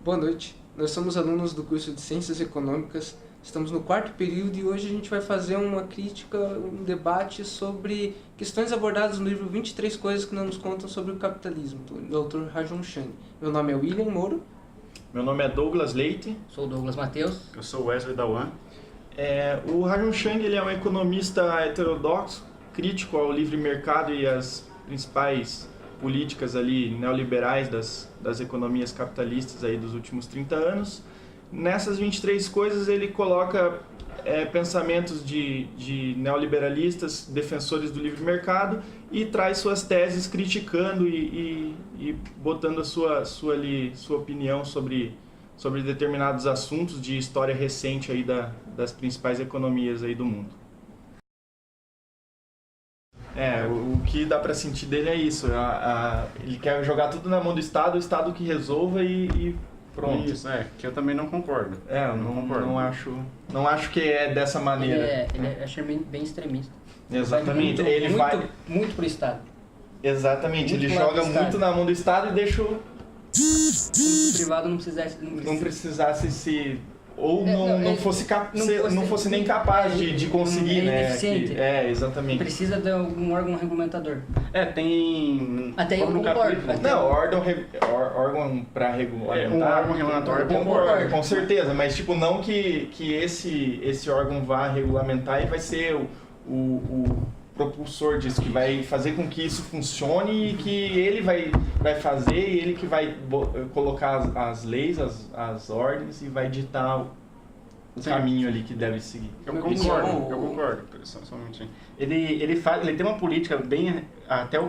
Boa noite, nós somos alunos do curso de Ciências Econômicas, estamos no 4º período e hoje a gente vai fazer uma crítica, um debate sobre questões abordadas no livro 23 Coisas que Não Nos Contam sobre o Capitalismo, do autor Rajong Chang. Meu nome é William Moro. Meu nome é Douglas Leite. Sou o Douglas Matheus. Eu sou Wesley Dawan. O Rajong Chang ele é um economista heterodoxo, crítico ao livre mercado e às principais políticas ali neoliberais das economias capitalistas aí dos últimos 30 anos. Nessas 23 coisas ele coloca pensamentos de neoliberalistas, defensores do livre mercado, e traz suas teses criticando e botando a sua opinião sobre determinados assuntos de história recente aí das principais economias aí do mundo. O que dá pra sentir dele é isso. Ele quer jogar tudo na mão do Estado, o Estado que resolva e pronto. Isso, que eu também não concordo. Eu não acho que é dessa maneira. Ele acha bem extremista. Exatamente. Muito pro Estado. Exatamente. Ele joga muito na mão do Estado e deixa Como se o privado não precisasse se... Ou não fosse nem capaz de conseguir, né? Ineficiente. Exatamente. Precisa de algum órgão regulador. Tem... Até eu concordo. Órgão para regulamentar. Um órgão regulatório, eu concordo, com certeza. Mas não que esse órgão vá regulamentar e vai ser o propulsor disso, que vai fazer com que isso funcione e que ele vai fazer, e ele que vai colocar as leis, as ordens e vai ditar o caminho ali que deve seguir. Eu concordo. Só um minutinho. Ele tem uma política bem... Até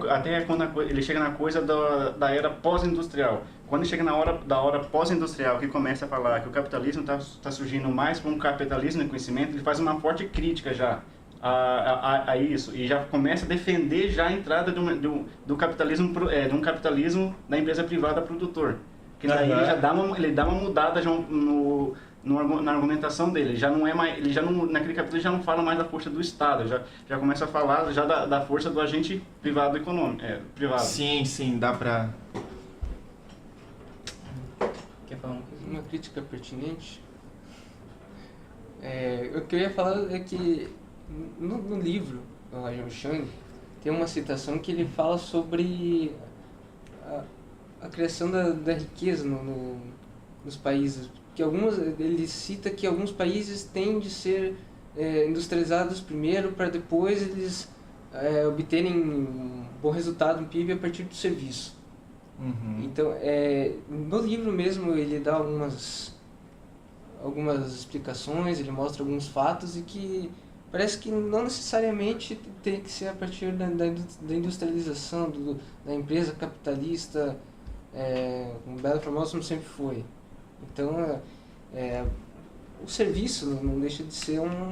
quando ele chega na coisa da era pós-industrial. Quando ele chega na hora pós-industrial, que começa a falar que o capitalismo está surgindo mais como um capitalismo de conhecimento, ele faz uma forte crítica já a isso, e já começa a defender já a entrada do capitalismo, de um capitalismo da empresa privada produtor, que daí ele dá uma mudada já na argumentação dele. Já não é mais, naquele capítulo ele já não fala mais da força do Estado, já começa a falar já da força do agente privado econômico, privado. Sim, dá pra... Quer falar uma crítica pertinente? O que eu ia falar é que no livro do Rajong Chang tem uma citação que ele fala sobre a criação da riqueza nos países. Ele cita que alguns países têm de ser industrializados primeiro para depois eles obterem um bom resultado no PIB a partir do serviço. Uhum. Então, no livro mesmo ele dá algumas explicações, ele mostra alguns fatos e que parece que não necessariamente tem que ser a partir da industrialização da empresa capitalista, como belo famoso como sempre foi. Então, o serviço não deixa de ser algo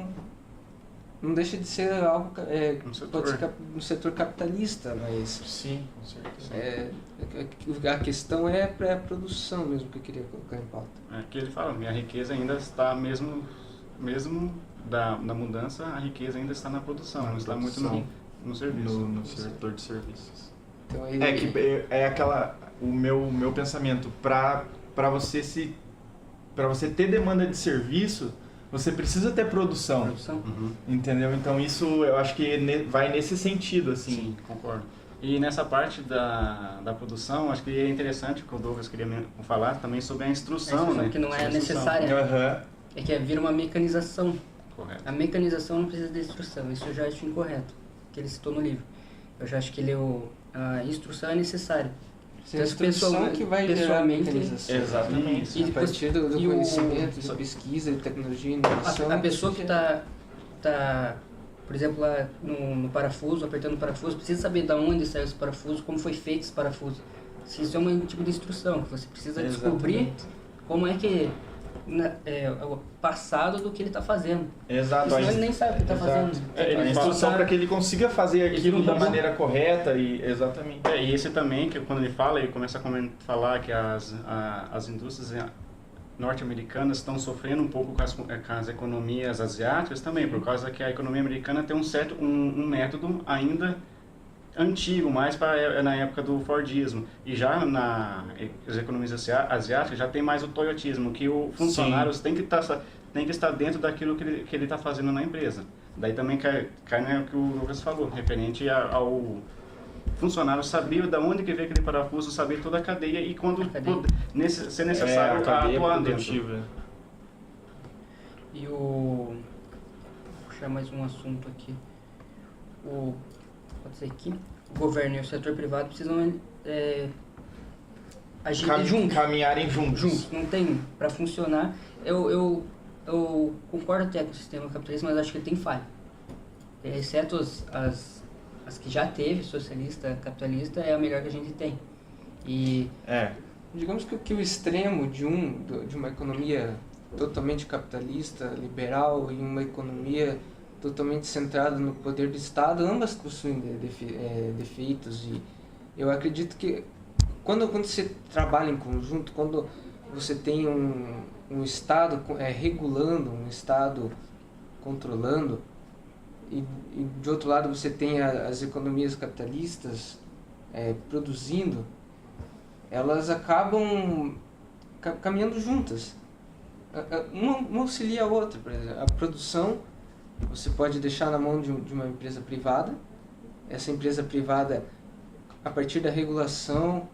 pode ser no setor capitalista, mas sim, com certeza. A questão é a produção mesmo que eu queria colocar em pauta. Que ele fala, a riqueza ainda está mesmo da mudança, a riqueza ainda está na produção, não está muito no serviço. No setor de serviços. Então, o meu pensamento, para você ter demanda de serviço, você precisa ter produção. Uhum. Entendeu? Então isso eu acho que vai nesse sentido, assim. Sim, concordo. E nessa parte da produção, acho que é interessante o que o Douglas queria falar também sobre a instrução, né? Que não é necessária. Uhum. Que vira uma mecanização. Correto. A mecanização não precisa de instrução, isso eu já acho incorreto, que ele citou no livro. Eu já acho que a instrução é necessária. A instrução que vai gerar a mecanização. Exatamente. E a partir do conhecimento, de pesquisa, de tecnologia, inovação. A pessoa que está, por exemplo, lá no parafuso, apertando o parafuso, precisa saber de onde saiu esse parafuso, como foi feito esse parafuso. Isso é um tipo de instrução, que você precisa descobrir como é que o passado do que ele está fazendo. Exato. Senão ele nem sabe o que está fazendo. A instrução para que ele consiga fazer aquilo da maneira correta e exatamente. E esse também, que quando ele fala, ele começa a falar que as indústrias norte-americanas estão sofrendo um pouco com as economias asiáticas também, por causa que a economia americana tem um método ainda antigo, mais na época do Fordismo. E já nas economias asiáticas já tem mais o toyotismo, que o funcionários tem que estar dentro daquilo que ele está fazendo na empresa. Daí também cai no que o Lucas falou, referente ao funcionário saber de onde que veio aquele parafuso, saber toda a cadeia e quando ser necessário atuar dentro. E vou puxar mais um assunto aqui. Pode ser aqui. O governo e o setor privado precisam agir juntos. Caminharem juntos. Não tem para funcionar. Eu concordo até com o sistema capitalista, mas acho que ele tem falha. Exceto as que já teve, socialista, capitalista, é a melhor que a gente tem. Digamos que o extremo de uma economia totalmente capitalista, liberal, e uma economia totalmente centrada no poder do Estado, ambas possuem defeitos. E eu acredito que quando você trabalha em conjunto, quando você tem um Estado regulando, um Estado controlando, e de outro lado você tem as economias capitalistas produzindo, elas acabam caminhando juntas. Uma auxilia a outra. Por exemplo, a produção você pode deixar na mão de uma empresa privada. Essa empresa privada, a partir da regulação,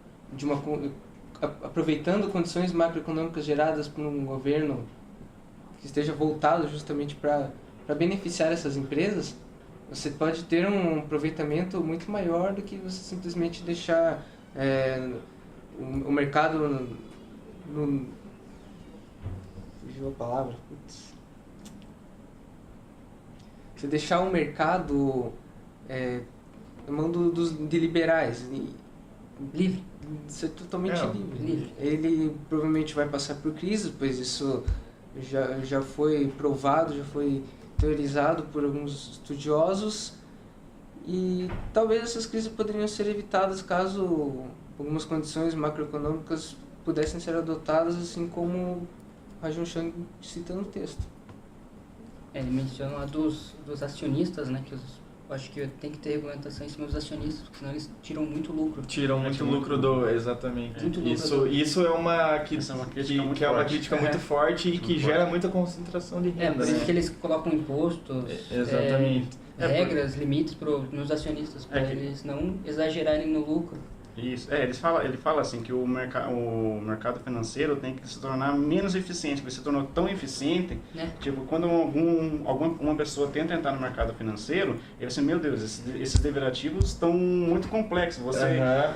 aproveitando condições macroeconômicas geradas por um governo que esteja voltado justamente para beneficiar essas empresas, você pode ter um aproveitamento muito maior do que você simplesmente deixar o mercado fugiu a palavra. Você deixar o mercado na mão de liberais. Livre. Ser totalmente livre. Ele provavelmente vai passar por crise, pois isso já foi provado, já foi teorizado por alguns estudiosos, e talvez essas crises poderiam ser evitadas caso algumas condições macroeconômicas pudessem ser adotadas, assim como Rajun Chang cita no texto. Ele menciona lá dos acionistas, né, que eu acho que tem que ter regulamentação em cima dos acionistas, porque senão eles tiram muito lucro. Exatamente. Muito lucro Isso é uma crítica muito É. forte e que gera muita concentração de renda. Por isso que eles colocam impostos, Exatamente. regras, limites nos acionistas, para eles não exagerarem no lucro. Isso, ele fala assim que o mercado financeiro tem que se tornar menos eficiente, porque se tornou tão eficiente, tipo, quando uma pessoa tenta entrar no mercado financeiro, ele assim, meu Deus, esses derivativos estão muito complexos,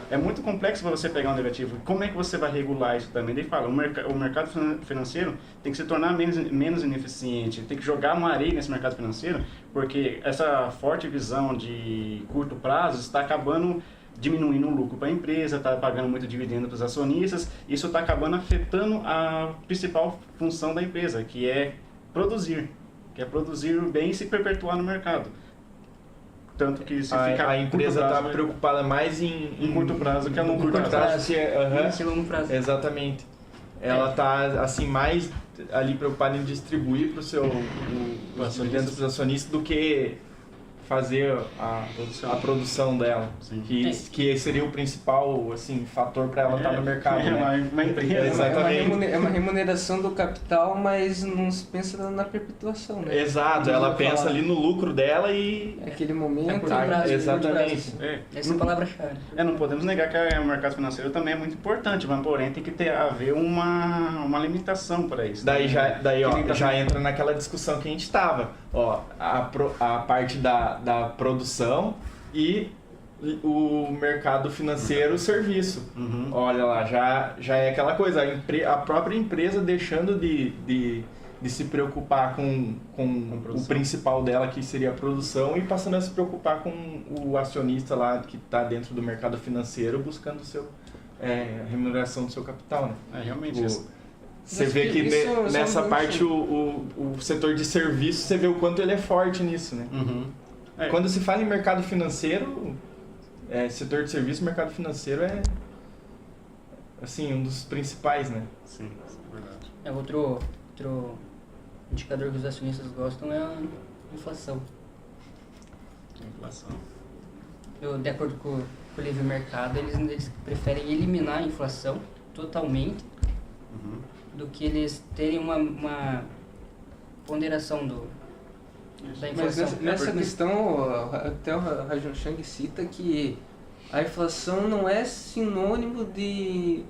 é muito complexo para você pegar um derivativo, como é que você vai regular isso também? Ele fala, o mercado financeiro tem que se tornar menos ineficiente, tem que jogar uma areia nesse mercado financeiro, porque essa forte visão de curto prazo está acabando diminuindo o lucro para a empresa, está pagando muito dividendo para os acionistas, isso está acabando afetando a principal função da empresa, que é produzir o bem e se perpetuar no mercado. Tanto que se fica a empresa está preocupada mais em curto prazo que a longo curto prazo. Esse longo prazo. Exatamente. Ela está assim, mais ali preocupada em distribuir para os dividendos para os acionistas do que fazer a produção dela, que seria o principal assim, fator para ela estar no mercado. Uma empresa. Exatamente. É uma remuneração do capital, mas não se pensa na perpetuação, né? Exato, ela pensa ali no lucro dela e... Aquele momento... Exatamente. Essa é a palavra-chave. Não podemos negar que o mercado financeiro também é muito importante, mas porém tem que haver uma limitação para isso. Daí já entra naquela discussão que a gente estava. A parte da produção e o mercado financeiro, o serviço. Olha lá, já é aquela coisa, a própria empresa deixando de se preocupar com o principal dela, que seria a produção, e passando a se preocupar com o acionista lá que está dentro do mercado financeiro, buscando a remuneração do seu capital, né? Realmente Você vê que nessa parte o setor de serviço, você vê o quanto ele é forte nisso, né? Quando se fala em mercado financeiro, setor de serviço, mercado financeiro é assim, um dos principais, né? Sim, é verdade. Outro indicador que os acionistas gostam é a inflação. de acordo com o livre mercado, eles preferem eliminar a inflação totalmente do que eles terem uma ponderação da Mas inflação. nessa questão, até o Rajon Chang cita que a inflação não é sinônimo de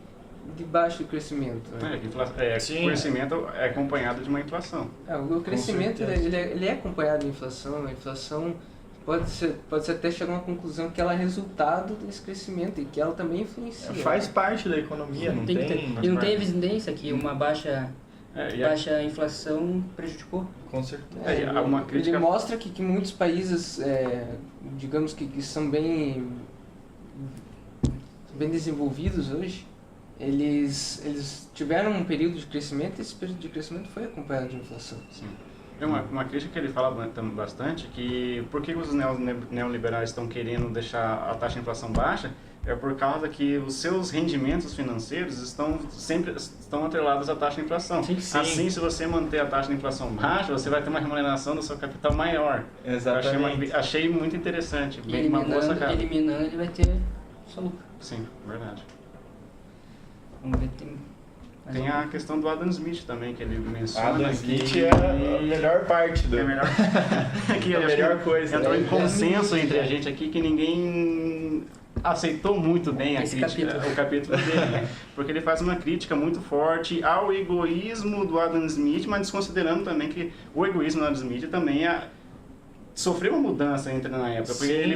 baixo crescimento. Né? O crescimento é acompanhado de uma inflação. O crescimento ele é acompanhado de inflação. A inflação pode até chegar a uma conclusão que ela é resultado desse crescimento e que ela também influencia. Faz parte da economia, não tem? E não tem evidência que uma baixa inflação prejudicou. Com certeza. Ele mostra que muitos países, digamos que são bem desenvolvidos hoje, eles tiveram um período de crescimento e esse período de crescimento foi acompanhado de inflação. Sim. É uma crítica que ele fala bastante, que por que os neoliberais estão querendo deixar a taxa de inflação baixa, é por causa que os seus rendimentos financeiros sempre estão atrelados à taxa de inflação. Sim. Assim, se você manter a taxa de inflação baixa, você vai ter uma remuneração do seu capital maior. Exatamente. Achei muito interessante. Eliminando, ele vai ter só lucro. Sim, verdade. Vamos ver, tem a questão do Adam Smith também, que ele menciona. Adam Smith é a melhor parte do... É a melhor coisa. Entrou em consenso entre a gente aqui que ninguém aceitou muito bem o capítulo dele, né? Porque ele faz uma crítica muito forte ao egoísmo do Adam Smith, mas desconsiderando também que o egoísmo do Adam Smith também sofreu uma mudança na época, porque ele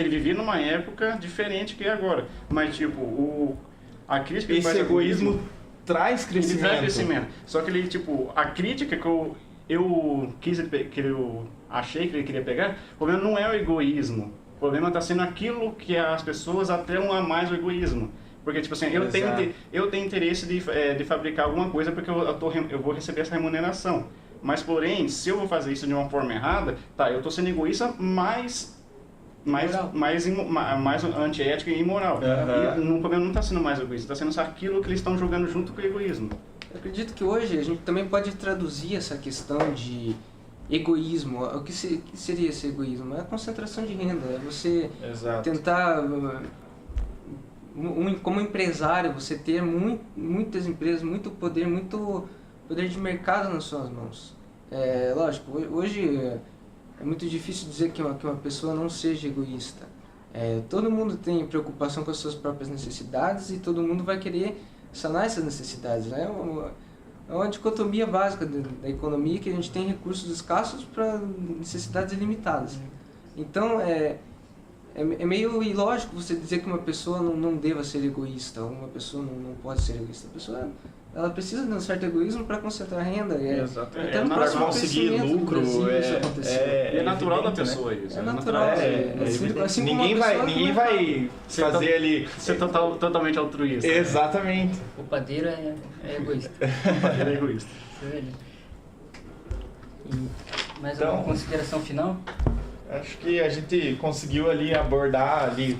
vivia numa época diferente que agora. Mas, tipo, a crítica que ele faz... Esse egoísmo traz crescimento. Ele traz crescimento. Só que ele, a crítica que eu achei que ele queria pegar, o problema não é o egoísmo. O problema está sendo aquilo que as pessoas atrelam a mais o egoísmo. Porque, tipo assim, eu tenho interesse de fabricar alguma coisa porque eu vou receber essa remuneração. Mas, porém, se eu vou fazer isso de uma forma errada, eu estou sendo egoísta, mais antiético e imoral. E o problema não está sendo mais egoísta, está sendo aquilo que eles estão jogando junto com o egoísmo. Eu acredito que hoje a gente também pode traduzir essa questão de egoísmo. O que seria esse egoísmo? É a concentração de renda, é você tentar, como empresário, você ter muitas empresas, muito poder de mercado nas suas mãos. Lógico, hoje é muito difícil dizer que uma pessoa não seja egoísta. Todo mundo tem preocupação com as suas próprias necessidades e todo mundo vai querer sanar essas necessidades. É uma dicotomia básica da economia, que a gente tem recursos escassos para necessidades ilimitadas. Então, é meio ilógico você dizer que uma pessoa não deva ser egoísta, ou uma pessoa não pode ser egoísta. A pessoa ela precisa de um certo egoísmo para concentrar renda. Para conseguir lucro. É natural da pessoa isso. É natural. Ninguém vai fazer ali... Ser totalmente altruísta. Exatamente. O padeiro é egoísta. O padeiro é egoísta. Mais alguma consideração final? Acho que a gente conseguiu ali abordar ali,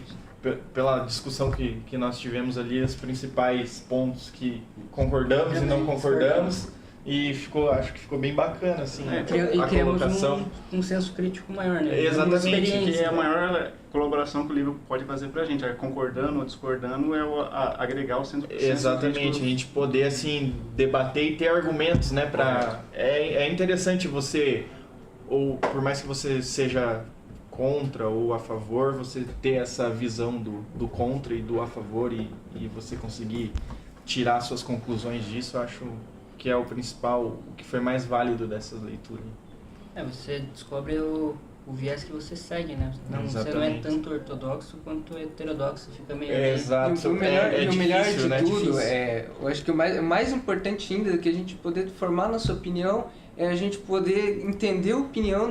pela discussão que nós tivemos ali, os principais pontos que concordamos e não concordamos, e acho que ficou bem bacana assim, a colocação. Um senso crítico maior, né? Exatamente, que é a maior colaboração que o livro pode fazer pra gente, concordando ou discordando, agregar o senso crítico. Exatamente, a gente poder assim debater e ter argumentos, né, é interessante você, ou por mais que você seja contra ou a favor, você ter essa visão do contra e do a favor e você conseguir tirar suas conclusões disso, eu acho que é o principal, o que foi mais válido dessa leitura. Você descobre o viés que você segue, né? Você não é tanto ortodoxo quanto heterodoxo, fica meio... Exato. O melhor de tudo, eu acho que o mais importante ainda do que a gente poder formar nossa opinião é a gente poder entender a opinião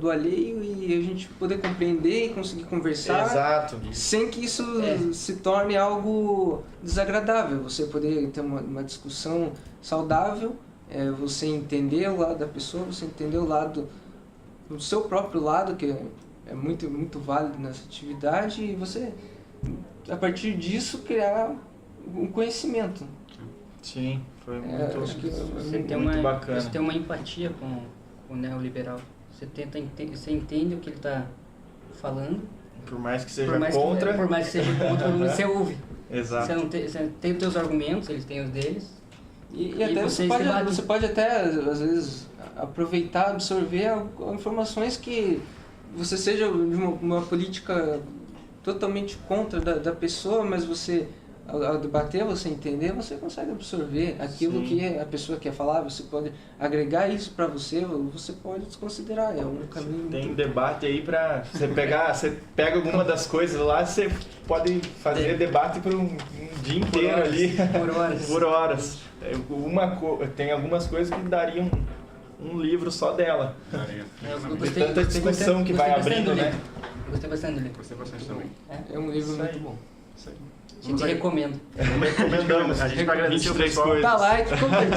do alheio e a gente poder compreender e conseguir conversar sem que isso se torne algo desagradável. Você poder ter uma discussão saudável, você entender o lado da pessoa, você entender o seu próprio lado, que é muito, muito válido nessa atividade, e você, a partir disso, criar um conhecimento. Sim, foi muito, muito bacana. Você tem uma empatia com o neoliberal. Você entende o que ele está falando. Por mais que seja Por mais contra. por mais que seja contra, você ouve. Exato. Você tem os teus argumentos, eles têm os deles. E até vocês debatem. você pode até, às vezes, aproveitar, absorver informações que você seja de uma política totalmente contra da pessoa, mas você, ao debater, você entender, você consegue absorver aquilo que a pessoa quer falar, você pode agregar isso para você, ou você pode desconsiderar, é um caminho... Tem debate aí pra você pegar, você pega alguma das coisas lá, você pode fazer debate por um dia inteiro ali. Por horas. Por horas. Tem algumas coisas que dariam um livro só dela. De tanta discussão que vai abrindo, né? Eu gostei bastante do livro. Gostei bastante também. É um livro Isso muito aí. bom. Isso aí. A gente recomenda. Recomendamos. A gente vai agradecer o 23 pessoal. coisas. Dá like, compartilha.